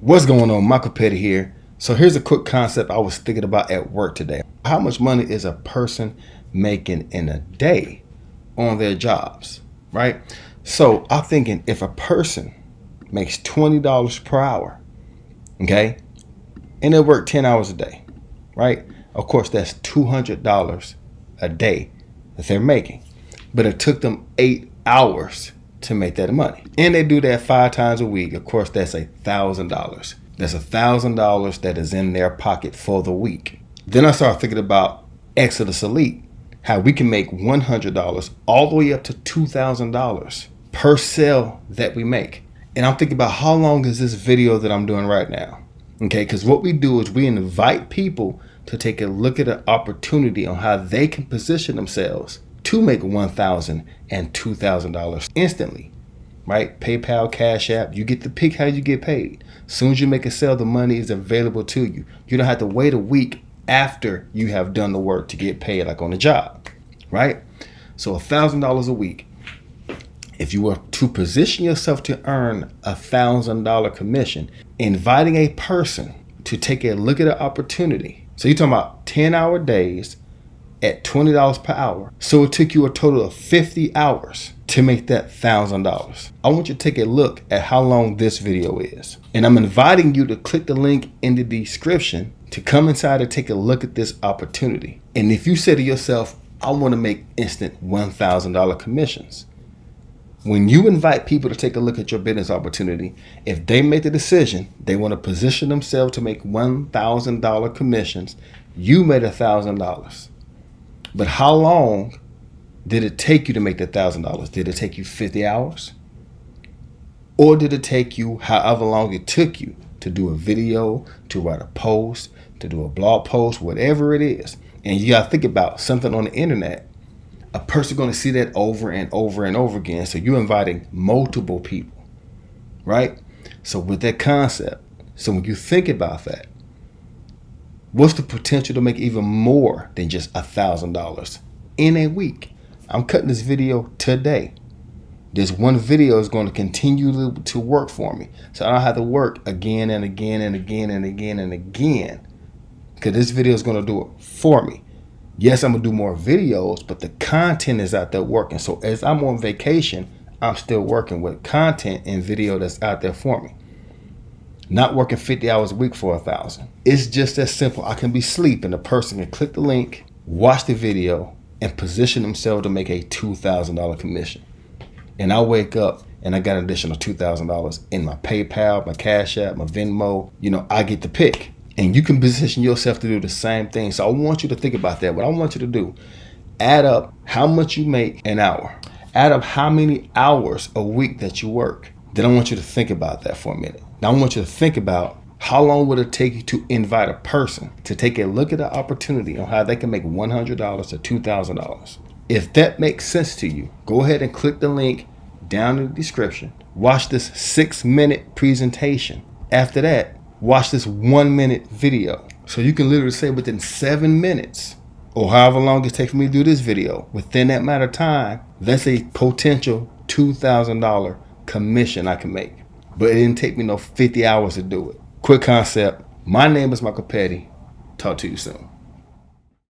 What's going on? Michael Petty here. So here's a quick concept I was thinking about at work today. How much money is a person making in a day on their jobs, right? So I'm thinking if a person makes $20 per hour, okay, and they work 10 hours a day, right? Of course, that's $200 a day that they're making. But it took them 8 hours to make that money. And they do that 5 times a week. Of course, that's $1,000. That's $1,000 that is in their pocket for the week. Then I started thinking about Exitus Elite, how we can make $100 all the way up to $2,000 per sale that we make. And I'm thinking about how long is this video that I'm doing right now? Okay, because what we do is we invite people to take a look at an opportunity on how they can position themselves to make $1,000 and $2,000 instantly, right? PayPal, Cash App, you get to pick how you get paid. As soon as you make a sale, the money is available to you. You don't have to wait a week after you have done the work to get paid, like on a job, right? So $1,000 a week. If you were to position yourself to earn $1,000 commission, inviting a person to take a look at an opportunity. So you're talking about 10-hour days at $20 per hour. So it took you a total of 50 hours to make that $1,000. I want you to take a look at how long this video is. And I'm inviting you to click the link in the description to come inside and take a look at this opportunity. And if you say to yourself, I want to make instant $1,000 commissions. When you invite people to take a look at your business opportunity, if they make the decision, they want to position themselves to make $1,000 commissions, you made $1,000. But how long did it take you to make that $1,000? Did it take you 50 hours? Or did it take you however long it took you to do a video, to write a post, to do a blog post, whatever it is? And you got to think about something on the internet. A person going to see that over and over and over again. So you're inviting multiple people, right? So with that concept, so when you think about that, what's the potential to make even more than just $1,000 in a week? I'm cutting this video today. This one video is going to continue to work for me. So I don't have to work again and again and again and again and again, because this video is going to do it for me. Yes, I'm going to do more videos, but the content is out there working. So as I'm on vacation, I'm still working with content and video that's out there for me. Not working 50 hours a week for $1,000. It's just that simple. I can be asleep and the person can click the link, watch the video, and position themselves to make a $2,000 commission. And I wake up and I got an additional $2,000 in my PayPal, my Cash App, my Venmo. I get to pick. And you can position yourself to do the same thing. So I want you to think about that. What I want you to do, add up how much you make an hour. Add up how many hours a week that you work. Then I want you to think about that for a minute. Now I want you to think about how long would it take you to invite a person to take a look at the opportunity on how they can make $100 to $2,000. If that makes sense to you, go ahead and click the link down in the description. Watch this 6-minute presentation. After that, watch this 1-minute video. So you can literally say within 7 minutes, or however long it takes for me to do this video, within that amount of time, that's a potential $2,000 commission I can make. But it didn't take me no 50 hours to do it. Quick concept. My name is Michael Petty. Talk to you soon.